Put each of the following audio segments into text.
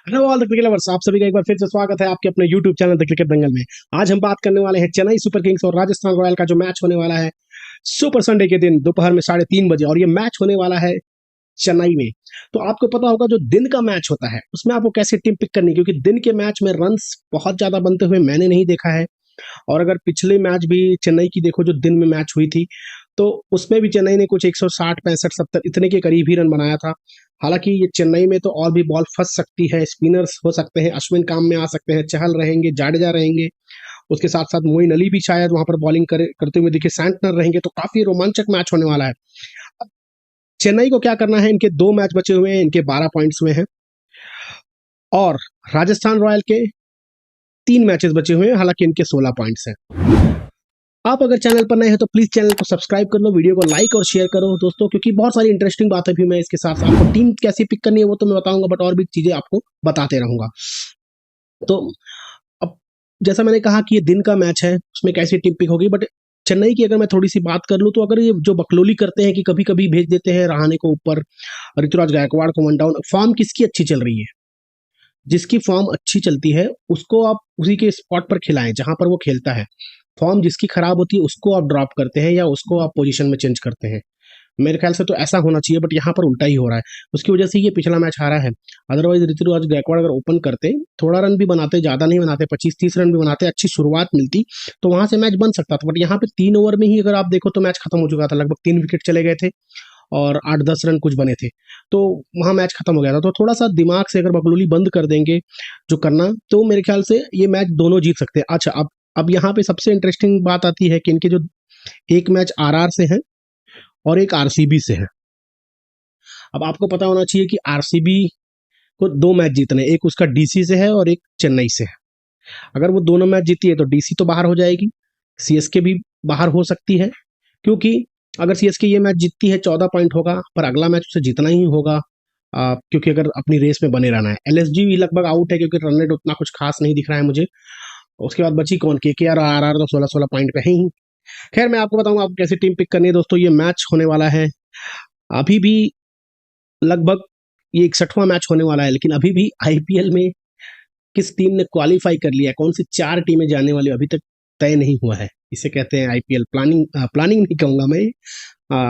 Hello all the cricket lovers, आप सभी का एक बार फिर से स्वागत है आपके अपने YouTube चैनल द क्रिकेट दंगल में। आज हम बात करने वाले हैं चेन्नई सुपर किंग्स और राजस्थान रॉयल का जो मैच होने वाला है सुपर संडे के दिन दोपहर में 3:30 बजे, और ये मैच होने वाला है चेन्नई में। तो आपको पता होगा जो दिन का मैच होता है उसमें आपको कैसे टीम पिक करनी है, क्योंकि दिन के मैच में रन्स बहुत ज्यादा बनते हुए मैंने नहीं देखा है। और अगर पिछले मैच भी चेन्नई की देखो जो दिन में मैच हुई थी, तो उसमें भी चेन्नई ने कुछ 160 65 70 इतने के करीब ही रन बनाया था। हालांकि ये चेन्नई में तो और भी बॉल फंस सकती है, स्पिनर्स हो सकते हैं, अश्विन काम में आ सकते हैं, चहल रहेंगे, जाडेजा रहेंगे, उसके साथ साथ मोइन अली भी शायद वहां पर बॉलिंग करते हुए दिखे, सैंटनर रहेंगे। तो काफी रोमांचक मैच होने वाला है। अब चेन्नई को क्या करना है, इनके 2 मैच बचे हुए हैं, इनके 12 पॉइंट्स हुए हैं, और राजस्थान रॉयल के 3 मैचेस बचे हुए हैं, हालांकि इनके 16 पॉइंट्स हैं। आप अगर चैनल पर नए हैं तो प्लीज चैनल को सब्सक्राइब कर लो, वीडियो को लाइक और शेयर करो दोस्तों, क्योंकि बहुत सारी इंटरेस्टिंग बातें भी मैं इसके साथ साथ आपको टीम कैसे पिक करनी है वो तो मैं बताऊंगा, बट और भी चीजें आपको बताते रहूंगा। तो अब जैसा मैंने कहा कि ये दिन का मैच है, उसमें कैसी टीम पिक होगी, बट चेन्नई की अगर मैं थोड़ी सी बात कर लूं तो अगर ये जो बकलोली करते हैं कि कभी कभी भेज देते हैं रहाणे को ऊपर, ऋतुराज गायकवाड़ को 1 डाउन, फॉर्म किसकी अच्छी चल रही है? जिसकी फॉर्म अच्छी चलती है उसको आप उसी के स्पॉट पर खिलाएं जहां पर वो खेलता है। फॉर्म जिसकी खराब होती है उसको आप ड्रॉप करते हैं या उसको आप पोजीशन में चेंज करते हैं। मेरे ख्याल से तो ऐसा होना चाहिए, बट यहाँ पर उल्टा ही हो रहा है। उसकी वजह से ये पिछला मैच हारा है। अदरवाइज ऋतुराज गायकवाड़ अगर ओपन करते, थोड़ा रन भी बनाते, ज्यादा नहीं बनाते, 25-30 रन भी बनाते, अच्छी शुरुआत मिलती, तो वहां से मैच बन सकता था। बट यहाँ पे 3 ओवर में ही अगर आप देखो तो मैच खत्म हो चुका था, लगभग 3 विकेट चले गए थे और 8-10 रन कुछ बने थे, तो वहां मैच खत्म हो गया था। तो थोड़ा सा दिमाग से अगर बकलोली बंद कर देंगे जो करना, तो मेरे ख्याल से ये मैच दोनों जीत सकते हैं। अच्छा, अब यहाँ पे सबसे इंटरेस्टिंग बात आती है कि इनके जो एक मैच आरआर से है और एक आरसीबी से है। अब आपको पता होना चाहिए कि आरसीबी को 2 मैच जीतने, एक उसका डीसी से है और एक चेन्नई से है। अगर वो दोनों मैच जीती है तो डीसी तो बाहर हो जाएगी, सीएसके भी बाहर हो सकती है, क्योंकि अगर सीएसके ये मैच जीतती है 14 पॉइंट होगा, पर अगला मैच उसे जीतना ही होगा, क्योंकि अगर अपनी रेस में बने रहना है। एलएसजी भी लगभग आउट है क्योंकि रन रेट उतना कुछ खास नहीं दिख रहा है मुझे। उसके बाद बची कौन? केकेआर और आरआर तो 16-16 पॉइंट पे ही। खैर, मैं आपको बताऊंगा आपको कैसी टीम पिक करनी है दोस्तों। ये मैच होने वाला है अभी भी, लगभग ये 61वां मैच होने वाला है, लेकिन अभी भी आईपीएल में किस टीम ने क्वालिफाई कर लिया है, कौन सी 4 टीमें जाने वाली अभी तक तय नहीं हुआ है। इसे कहते हैं आईपीएल प्लानिंग। प्लानिंग नहीं कहूंगा मैं,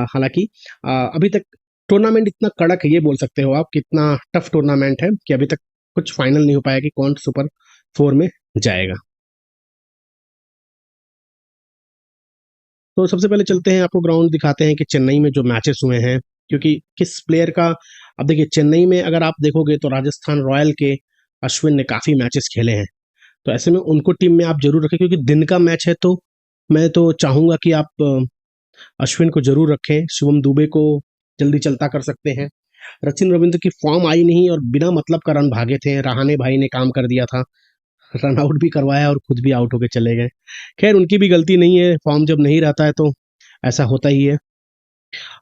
हालांकि अभी तक टूर्नामेंट इतना कड़क है, ये बोल सकते हो आप, कितना टफ टूर्नामेंट है कि अभी तक कुछ फाइनल नहीं हो पाया कि कौन सुपर 4 में जाएगा। तो सबसे पहले चलते हैं, आपको ग्राउंड दिखाते हैं कि चेन्नई में जो मैचेस हुए हैं, क्योंकि किस प्लेयर का। अब देखिए, चेन्नई में अगर आप देखोगे तो राजस्थान रॉयल के अश्विन ने काफी मैचेस खेले हैं, तो ऐसे में उनको टीम में आप जरूर रखें, क्योंकि दिन का मैच है। तो मैं तो चाहूंगा कि आप अश्विन को जरूर रखें। शिवम दुबे को जल्दी चलता कर सकते हैं। सचिन रविंद्र की फॉर्म आई नहीं और बिना मतलब का रन भागे थे, रहाणे भाई ने काम कर दिया था, रन आउट भी करवाया और खुद भी आउट होके चले गए। खैर, उनकी भी गलती नहीं है, फॉर्म जब नहीं रहता है तो ऐसा होता ही है।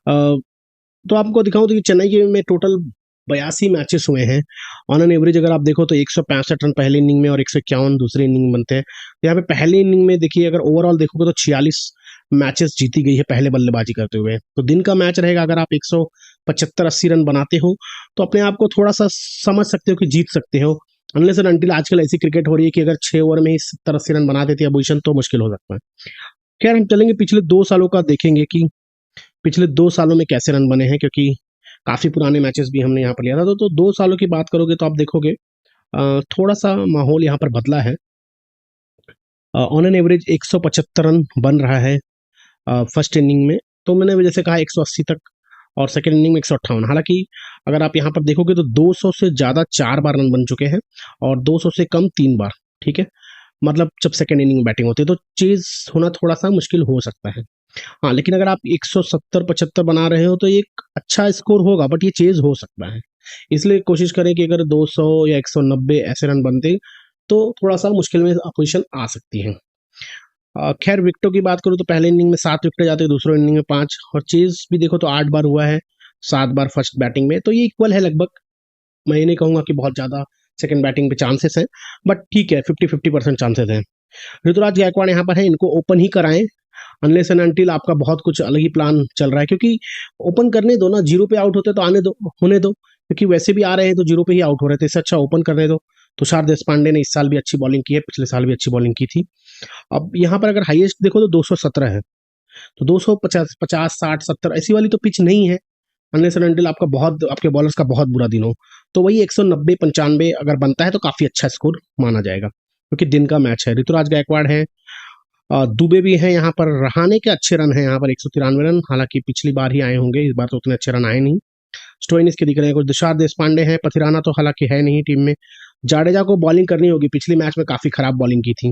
तो आपको दिखाऊं तो चेन्नई के में टोटल 82 मैचेस हुए हैं। ऑन एन एवरेज अगर आप देखो तो 165 रन पहले इनिंग में और 151 दूसरी इनिंग में बनते हैं। तो यहाँ पे पहली इनिंग में देखिए, अगर ओवरऑल देखोगे तो 46 मैचेस जीती गई है पहले बल्लेबाजी करते हुए। तो दिन का मैच रहेगा, अगर आप 175-80 रन बनाते हो तो अपने आप को थोड़ा सा समझ सकते हो कि जीत सकते हो। अनलेस एंड अनटिल आजकल ऐसी क्रिकेट हो रही है कि अगर 6 ओवर में ही 70-80 रन बना देती है अपोजिशन तो मुश्किल हो सकता है। खैर, हम चलेंगे पिछले 2 सालों का, देखेंगे कि पिछले 2 सालों में कैसे रन बने हैं, क्योंकि काफी पुराने मैचेस भी हमने यहाँ पर लिया था। तो 2 सालों की बात करोगे तो आप देखोगे थोड़ा सा माहौल यहाँ पर बदला है। ऑन एन एवरेज 175 रन बन रहा है फर्स्ट इनिंग में, तो मैंने जैसे कहा 180 तक, और सेकेंड इनिंग में 158। हालांकि अगर आप यहाँ पर देखोगे तो 200 से ज्यादा 4 बार रन बन चुके हैं और 200 से कम 3 बार। ठीक है, मतलब जब सेकेंड इनिंग में बैटिंग होती है तो चेज होना थोड़ा सा मुश्किल हो सकता है। हाँ, लेकिन अगर आप 170-75 बना रहे हो तो एक अच्छा स्कोर होगा, बट ये चेज हो सकता है। इसलिए कोशिश करें कि अगर 200 या 190 ऐसे रन बनते तो थोड़ा सा मुश्किल में अपोजिशन आ सकती है। खैर, विकेटों की बात करूँ तो पहले इनिंग में 7 विकेट जाते हैं, दूसरे इनिंग में 5, और चेज भी देखो तो 8 बार हुआ है, 7 बार फर्स्ट बैटिंग में, तो ये इक्वल है लगभग। मैं ये नहीं कहूंगा कि बहुत ज्यादा सेकंड बैटिंग पे चांसेस हैं, बट ठीक है, 50-50% चांसेस हैं। ऋतुराज गायकवाड़ यहाँ पर है, इनको ओपन ही कराएं, अनलेस एंड अनटिल आपका बहुत कुछ अलग ही प्लान चल रहा है, क्योंकि ओपन करने दो ना, जीरो पे आउट होते तो आने दो, होने दो, क्योंकि वैसे भी आ रहे हैं तो जीरो पे ही आउट हो रहे थे, इससे अच्छा ओपन करने दो। तुषार देशपांडे ने इस साल भी अच्छी बॉलिंग की है, पिछले साल भी अच्छी बॉलिंग की थी। अब यहाँ पर अगर हाईएस्ट देखो तो 217 है, तो 250 50 60 70 ऐसी वाली तो पिच नहीं है, अनलेस एंड अनटिल आपका बहुत आपके बॉलर्स का बहुत बुरा दिन हो। तो वही 190 95 अगर बनता है तो काफी अच्छा स्कोर माना जाएगा, क्योंकि दिन का मैच है। ऋतुराज गायकवाड़ है, दुबे भी हैं यहाँ पर, रहाणे के अच्छे रन हैं यहाँ पर 193 रन, हालांकि पिछली बार ही आए होंगे, इस बार तो उतने अच्छे रन आए नहीं। स्टोइनिस के दिख रहे हैं कुछ, तुषार देशपांडे हैं, पथिराना तो हालांकि है नहीं टीम में। जाडेजा को बॉलिंग करनी होगी, पिछले मैच में काफी खराब बॉलिंग की थी।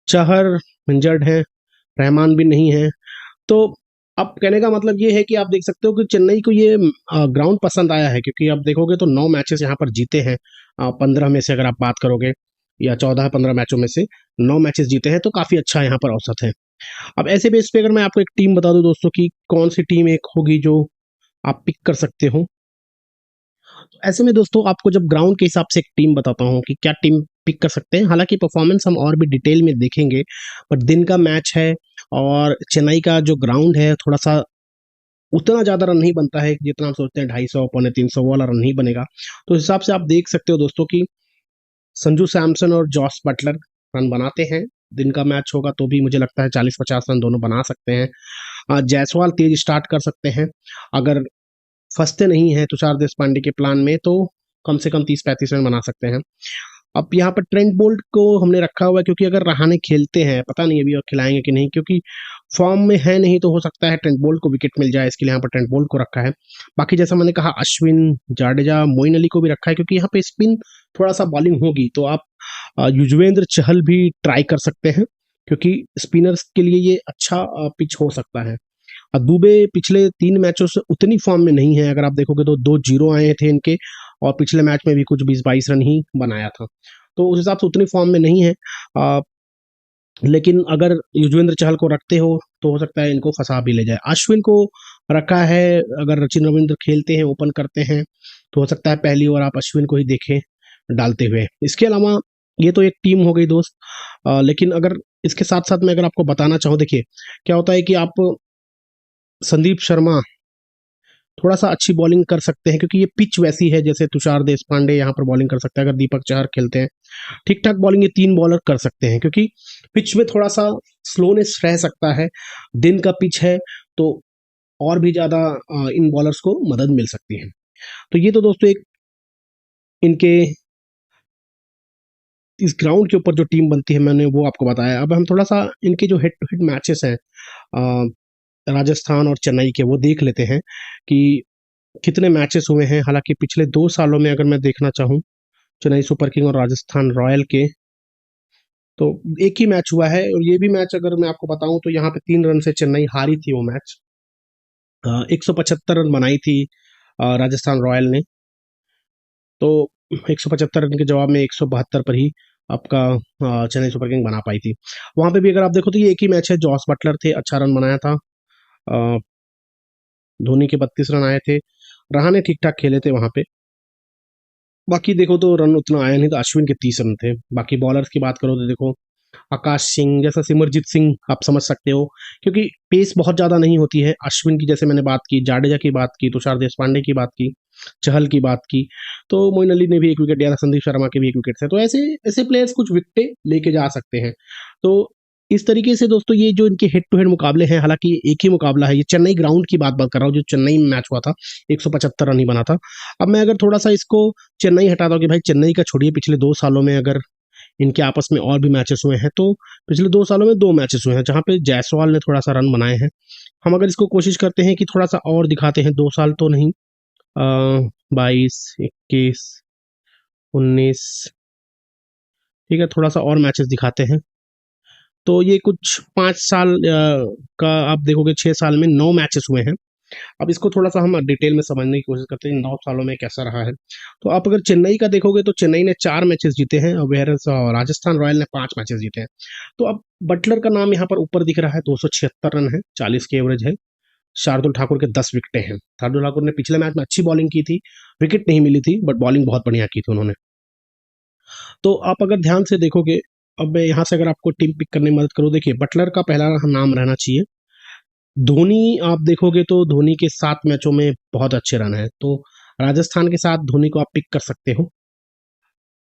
चहर इंजर्ड है, रहमान भी नहीं है। तो अब कहने का मतलब ये है कि आप देख सकते हो कि चेन्नई को ये ग्राउंड पसंद आया है, क्योंकि आप देखोगे तो 9 मैचेस यहाँ पर जीते हैं, 15 में से अगर आप बात करोगे, या 14-15 मैचों में से 9 मैचेस जीते हैं, तो काफी अच्छा यहाँ पर औसत है। अब ऐसे बेस पे अगर मैं आपको एक टीम बता दूं दोस्तों की कौन सी टीम एक होगी जो आप पिक कर सकते हो, तो ऐसे में दोस्तों आपको जब ग्राउंड के हिसाब से एक टीम बताता हूँ कि क्या टीम पिक कर सकते हैं। हालांकि परफॉर्मेंस हम और भी डिटेल में देखेंगे, पर दिन का मैच है और चेन्नई का जो ग्राउंड है थोड़ा सा उतना ज्यादा रन नहीं बनता है जितना हम सोचते हैं, 250 350 वाला रन नहीं बनेगा। तो इस हिसाब से आप देख सकते हो दोस्तों कि संजू सैमसन और जॉस बटलर रन बनाते हैं। दिन का मैच होगा तो भी मुझे लगता है 40-50 रन दोनों बना सकते हैं। जायसवाल तेज स्टार्ट कर सकते हैं, अगर फंसते नहीं है तुषार देशपांडे के प्लान में तो कम से कम 30-35 रन बना सकते हैं। अब यहाँ पर ट्रेंट बोल्ट को हमने रखा हुआ है, क्योंकि अगर रहाणे खेलते हैं, पता नहीं अभी और खिलाएंगे कि नहीं, क्योंकि फॉर्म में है नहीं, तो हो सकता है ट्रेंट बोल्ट को विकेट मिल जाए, इसके लिए यहाँ पर ट्रेंट बोल्ट को रखा है। बाकी जैसा मैंने कहा अश्विन, जाडेजा, मोइन अली को भी रखा है, क्योंकि यहाँ पे स्पिन थोड़ा सा बॉलिंग होगी, तो आप युजवेंद्र चहल भी ट्राई कर सकते हैं, क्योंकि स्पिनर्स के लिए ये अच्छा पिच हो सकता है। दुबे पिछले 3 मैचों से उतनी फॉर्म में नहीं है, अगर आप देखोगे तो 2 जीरो आए थे इनके, और पिछले मैच में भी कुछ 20-22 रन ही बनाया था, तो उस हिसाब से उतनी फॉर्म में नहीं है। लेकिन अगर युजवेंद्र चहल को रखते हो तो हो सकता है इनको फंसा भी ले जाए। अश्विन को रखा है, अगर सचिन रविंद्र खेलते हैं, ओपन करते हैं, तो हो सकता है पहली ओवर आप अश्विन को ही देखें डालते हुए। इसके अलावा ये तो एक टीम हो गई दोस्त, लेकिन अगर इसके साथ साथ मैं अगर आपको बताना चाहूँ, देखिए क्या होता है कि आप संदीप शर्मा थोड़ा सा अच्छी बॉलिंग कर सकते हैं, क्योंकि ये पिच वैसी है जैसे तुषार देशपांडे यहाँ पर बॉलिंग कर सकता है, अगर दीपक चहर खेलते हैं ठीक ठाक बॉलिंग ये 3 बॉलर कर सकते हैं, क्योंकि पिच में थोड़ा सा स्लोनेस रह सकता है, दिन का पिच है, तो और भी ज्यादा इन बॉलर्स को मदद मिल सकती है। तो ये तो दोस्तों एक इनके इस ग्राउंड के ऊपर जो टीम बनती है मैंने वो आपको बताया। अब हम थोड़ा सा इनके जो हेड टू हेड मैचेस हैं राजस्थान और चेन्नई के, वो देख लेते हैं कि कितने मैचेस हुए हैं। हालांकि पिछले 2 सालों में अगर मैं देखना चाहूँ चेन्नई सुपर किंग और राजस्थान रॉयल के, तो एक ही मैच हुआ है, और ये भी मैच अगर मैं आपको बताऊं तो यहाँ पे 3 रन से चेन्नई हारी थी वो मैच। 175 रन बनाई थी राजस्थान रॉयल ने, तो 175 रन के जवाब में 172 पर ही आपका चेन्नई सुपर किंग बना पाई थी। वहां पे भी अगर आप देखो तो ये एक ही मैच है, जॉस बटलर थे, अच्छा रन बनाया था, धोनी के 32 रन आए थे, रहाणे ठीक ठाक खेले थे वहां पे। बाकी देखो तो रन उतना आया नहीं, तो अश्विन के 30 रन थे। बाकी बॉलर्स की बात करो तो देखो आकाश सिंह जैसा, सिमरजीत सिंह आप समझ सकते हो, क्योंकि पेस बहुत ज्यादा नहीं होती है। अश्विन की जैसे मैंने बात की, जाडेजा की बात की, तुषार देशपांडे की बात की, चहल की बात की, तो मोइन अली ने भी एक विकेट लिया था, संदीप शर्मा के भी एक विकेट थे, तो ऐसे ऐसे प्लेयर्स कुछ विकेटें लेके जा सकते हैं। तो इस तरीके से दोस्तों ये जो इनके हेड टू हेड मुकाबले हैं, हालांकि ये एक ही मुकाबला है, ये चेन्नई ग्राउंड की बात कर रहा हूँ, जो चेन्नई में मैच हुआ था 175 रन ही बना था। अब मैं अगर थोड़ा सा इसको चेन्नई हटाता हूँ कि भाई चेन्नई का छोड़िए, पिछले 2 सालों में अगर इनके आपस में और भी मैचेस हुए हैं, तो पिछले 2 सालों में 2 मैचेस हुए हैं जहां पे जायसवाल ने थोड़ा सा रन बनाए हैं। हम अगर इसको कोशिश करते हैं कि थोड़ा सा और दिखाते हैं, 2 साल तो नहीं, 22, 21, 19, ठीक है, थोड़ा सा और मैचेस दिखाते हैं, तो ये कुछ 5 साल का आप देखोगे, 6 साल में 9 मैचेस हुए हैं। अब इसको थोड़ा सा हम डिटेल में समझने की कोशिश करते हैं 9 सालों में कैसा रहा है। तो आप अगर चेन्नई का देखोगे तो चेन्नई ने 4 मैचेस जीते हैं, वेयर राजस्थान रॉयल ने 5 मैचेस जीते हैं। तो अब बटलर का नाम यहाँ पर ऊपर दिख रहा है, 276 रन है, 40 की एवरेज है। शार्दुल ठाकुर के 10 विकेटें हैं। शार्दुल ठाकुर ने पिछले मैच में अच्छी बॉलिंग की थी, विकेट नहीं मिली थी, बट बॉलिंग बहुत बढ़िया की थी उन्होंने। तो आप अगर ध्यान से देखोगे, अब मैं यहाँ से अगर आपको टीम पिक करने में मदद करूँ, देखिए बटलर का पहला नाम रहना चाहिए। धोनी आप देखोगे तो धोनी के 7 मैचों में बहुत अच्छे रन हैं, तो राजस्थान के साथ धोनी को आप पिक कर सकते हो।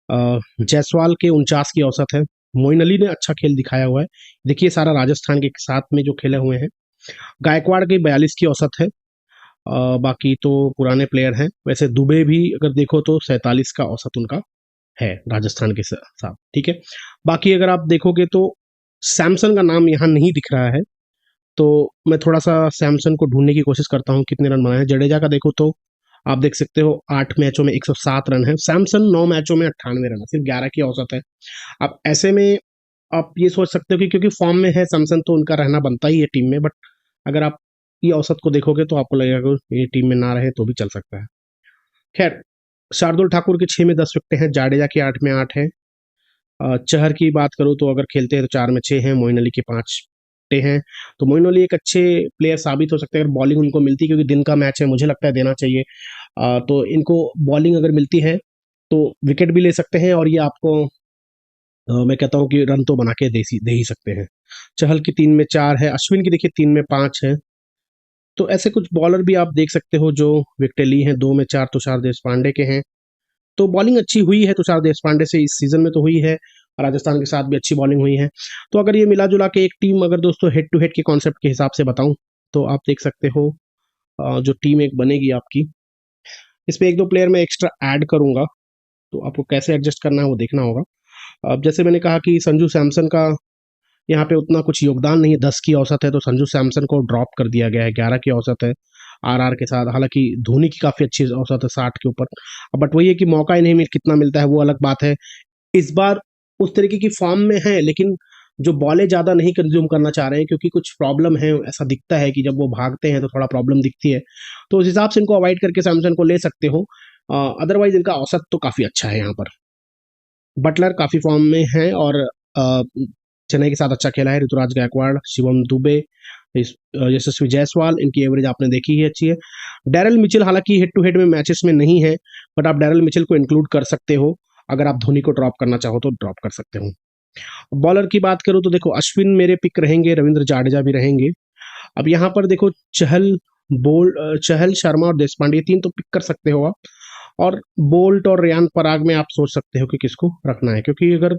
जायसवाल के 49 की औसत है। मोइन अली ने अच्छा खेल दिखाया हुआ है, देखिए सारा राजस्थान के साथ में जो खेले हुए हैं। गायकवाड़ की 42 की औसत है। बाकी तो पुराने प्लेयर हैं। वैसे दुबे भी अगर देखो तो 47 का औसत उनका है राजस्थान के साथ, ठीक है। बाकी अगर आप देखोगे तो सैमसन का नाम यहाँ नहीं दिख रहा है, तो मैं थोड़ा सा सैमसन को ढूंढने की कोशिश करता हूँ कितने रन बनाए हैं। जडेजा का देखो तो आप देख सकते हो 8 मैचों में 107 रन है। सैमसन 9 मैचों में 98 रन है, सिर्फ 11 की औसत है। अब ऐसे में आप ये सोच सकते हो कि क्योंकि फॉर्म में है सैमसन तो उनका रहना बनता ही है टीम में, बट अगर आप ये औसत को देखोगे तो आपको लगेगा कि ये टीम में ना रहे तो भी चल सकता है। खैर, शार्दुल ठाकुर के 6 में 10 विकेटें हैं, जाडेजा की 8 में 8 है। चहर की बात करूँ तो अगर खेलते हैं तो 4 में 6 हैं, मोइन अली के 5 हैं। तो मोइन अली एक अच्छे प्लेयर साबित हो सकते हैं अगर बॉलिंग उनको मिलती है, क्योंकि दिन का मैच है, मुझे लगता है देना चाहिए। तो इनको बॉलिंग अगर मिलती है तो विकेट भी ले सकते हैं, और ये आपको मैं कहता हूँ कि रन तो बना के दे ही सकते हैं। चहल की 3 में 4 है, अश्विन की देखिए 3 में 5 है। तो ऐसे कुछ बॉलर भी आप देख सकते हो जो विकेटें ली हैं। 2 में 4 तुषार देशपांडे के हैं। तो बॉलिंग अच्छी हुई है तुषार देशपांडे से इस सीजन में तो हुई है, राजस्थान के साथ भी अच्छी बॉलिंग हुई है। तो अगर ये मिला जुला के एक टीम अगर दोस्तों हेड टू हेड के कॉन्सेप्ट के हिसाब से बताऊं तो आप देख सकते हो जो टीम एक बनेगी आपकी, इसमें एक दो प्लेयर मैं एक्स्ट्रा ऐड करूंगा, तो आपको कैसे एडजस्ट करना है वो देखना होगा। अब जैसे मैंने कहा कि संजू सैमसन का यहाँ पे उतना कुछ योगदान नहीं है, 10 की औसत है, तो संजू सैमसन को ड्रॉप कर दिया गया है। 11 की औसत है आरआर के साथ। हालांकि धोनी की काफी अच्छी औसत है 60 के ऊपर, बट वही है कि मौका ही नहीं कितना मिलता है वो अलग बात है। इस बार उस तरीके की फॉर्म में है, लेकिन जो बॉलें ज़्यादा नहीं कंज्यूम करना चाह रहे हैं क्योंकि कुछ प्रॉब्लम है, ऐसा दिखता है कि जब वो भागते हैं तो थोड़ा प्रॉब्लम दिखती है। तो उस हिसाब से इनको अवॉइड करके सैमसन को ले सकते हो। अदरवाइज इनका औसत तो काफ़ी अच्छा है यहाँ पर। बटलर काफ़ी फॉर्म में है और चेन्नई के साथ अच्छा खेला है। ऋतुराज गायकवाड़, शिवम दुबे, यशस्वी जायसवाल, इनकी एवरेज आपने देखी ही अच्छी है। डैरल मिचेल हालांकि हेड टू हेड में मैचेस में नहीं है, बट आप डैरल मिचेल को इंक्लूड कर सकते हो। अगर आप धोनी को ड्रॉप करना चाहो तो ड्रॉप कर सकते हो। बॉलर की बात करूं तो देखो अश्विन मेरे पिक रहेंगे, रविंद्र जाडेजा भी रहेंगे। अब यहाँ पर देखो चहल, शर्मा और देशपांडे, ये तीन तो पिक कर सकते हो आप। और बोल्ट और रियान पराग में आप सोच सकते हो कि किसको रखना है, क्योंकि अगर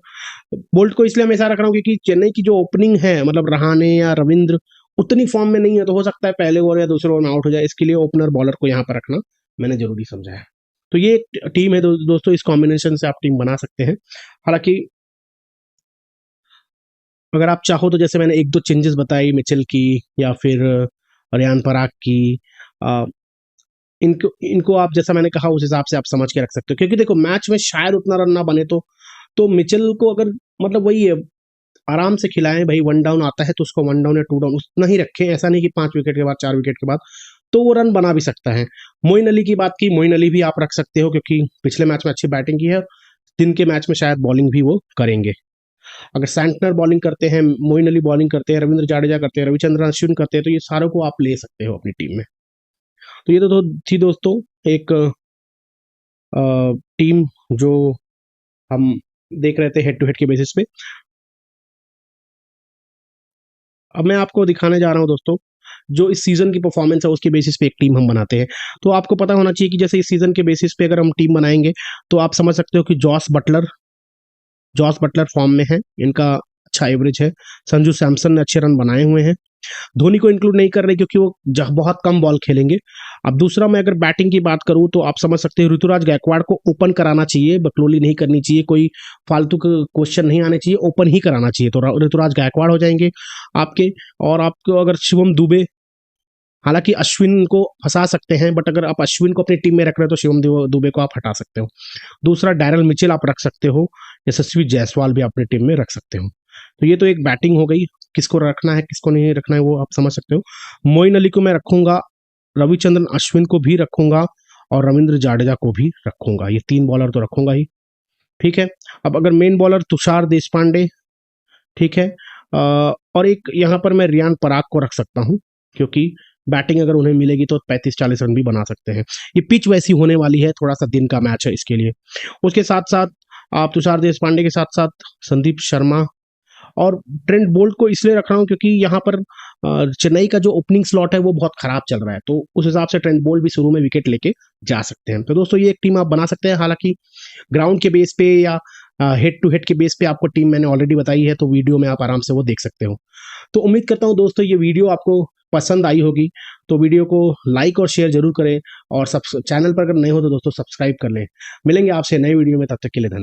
बोल्ट को इसलिए हमेशा रख रहा हूँ क्योंकि चेन्नई की जो ओपनिंग है, मतलब रहाणे या रविंद्र उतनी फॉर्म में नहीं है, तो हो सकता है पहले ओवर या दूसरे ओवर में आउट हो जाए। इसके लिए ओपनर बॉलर को यहाँ पर रखना मैंने जरूरी समझा है। तो ये एक टीम है दोस्तों, इस कॉम्बिनेशन से आप टीम बना सकते हैं। हालांकि अगर आप चाहो तो जैसे मैंने एक दो चेंजेस बताई मिचेल की या फिर रियान पराग की, अ, इनको इनको आप जैसा मैंने कहा उस हिसाब से आप समझ के रख सकते हो, क्योंकि देखो मैच में शायद उतना रन ना बने तो मिचेल को अगर मतलब वही है आराम से खिलाएं भाई, वन डाउन आता है तो उसको वन डाउन या टू डाउन उतना ही रखें, ऐसा नहीं कि 5 विकेट के बाद 4 विकेट के बाद, तो वो रन बना भी सकता है। मोइन अली की बात की, मोइन अली भी आप रख सकते हो क्योंकि पिछले मैच में अच्छी बैटिंग की है, दिन के मैच में शायद बॉलिंग भी वो करेंगे। अगर सैंटनर बॉलिंग करते हैं, मोइन अली बॉलिंग करते हैं, रविंद्र जाडेजा करते हैं, रविचंद्रन अश्विन करते हैं, तो ये सारों को आप ले सकते हो अपनी टीम में। तो ये तो थी दोस्तों एक टीम जो हम देख रहे थे हेड टू हेड के बेसिस पे। अब मैं आपको दिखाने जा रहा हूं दोस्तों जो इस सीजन की परफॉर्मेंस है उसके बेसिस पे एक टीम हम बनाते हैं। तो आपको पता होना चाहिए कि जैसे इस सीजन के बेसिस पे अगर हम टीम बनाएंगे तो आप समझ सकते हो कि जॉस बटलर फॉर्म में है, इनका अच्छा एवरेज है। संजू सैमसन ने अच्छे रन बनाए हुए हैं। धोनी को इंक्लूड नहीं कर रहे क्योंकि वो बहुत कम बॉल खेलेंगे। अब दूसरा मैं अगर बैटिंग की बात करूं तो आप समझ सकते हो ऋतुराज गायकवाड़ को ओपन कराना चाहिए, बकलोली नहीं करनी चाहिए, कोई फालतू के क्वेश्चन नहीं आने चाहिए, ओपन ही कराना चाहिए। तो ऋतुराज गायकवाड़ हो जाएंगे आपके। और आपको अगर शिवम दुबे, हालांकि अश्विन को फंसा सकते हैं, बट अगर आप अश्विन को अपनी टीम में रख रहे हो तो शिवम दुबे को आप हटा सकते हो। दूसरा डैरल मिचेल आप रख सकते हो, यशस्वी जायसवाल भी अपनी टीम में रख सकते हो। तो ये तो एक बैटिंग हो गई, किसको रखना है किसको नहीं रखना है वो आप समझ सकते हो। मोइन अली को मैं रखूंगा, रविचंद्रन अश्विन को भी रखूंगा और रविंद्र जाडेजा को भी रखूंगा। ये 3 बॉलर तो रखूंगा ही, ठीक है। अब अगर मेन बॉलर तुषार देशपांडे, ठीक है, और एक यहाँ पर मैं रियान पराग को रख सकता हूँ, क्योंकि बैटिंग अगर उन्हें मिलेगी तो 35-40 रन भी बना सकते हैं। ये पिच वैसी होने वाली है, थोड़ा सा दिन का मैच है इसके लिए। उसके साथ साथ आप तुषार देशपांडे के साथ साथ संदीप शर्मा और ट्रेंट बोल्ट को इसलिए रख रहा हूँ क्योंकि यहाँ पर चेन्नई का जो ओपनिंग स्लॉट है वो बहुत खराब चल रहा है, तो उस हिसाब से ट्रेंट बोल्ट भी शुरू में विकेट लेके जा सकते हैं। तो दोस्तों ये एक टीम आप बना सकते हैं, हालांकि ग्राउंड के बेस पे या हेड टू हेड के बेस पे आपको टीम मैंने ऑलरेडी बताई है, तो वीडियो में आप आराम से वो देख सकते हो। तो उम्मीद करता हूँ दोस्तों ये वीडियो आपको पसंद आई होगी, तो वीडियो को लाइक और शेयर जरूर करें, और सब चैनल पर अगर नए हो तो दोस्तों सब्सक्राइब कर लें। मिलेंगे आपसे नए वीडियो में, तब तक के लिए धन्यवाद।